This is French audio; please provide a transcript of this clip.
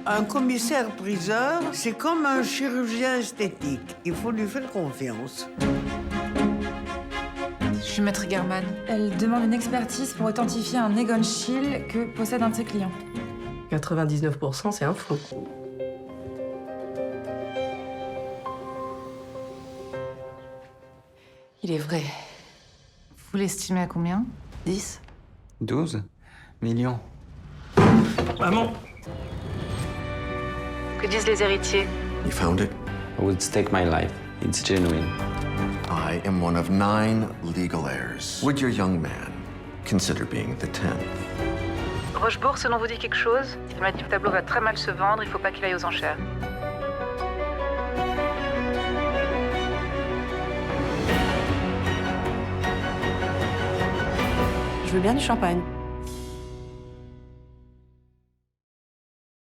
Un commissaire-priseur, c'est comme un chirurgien esthétique. Il faut lui faire confiance. Je suis maître German. Elle demande une expertise pour authentifier un Egon Schiele que possède un de ses clients. 99%, c'est un faux. Il est vrai. Vous l'estimez à combien? 10? 12 millions. Maman! Que disent les héritiers? You found it? I would stake my life. It's genuine. I am one of 9 legal heirs. Would your young man consider being the 10th? Rochebourg, ce nom vous dit quelque chose? Il m'a dit que le tableau va très mal se vendre, il faut pas qu'il aille aux enchères. Je veux bien du champagne.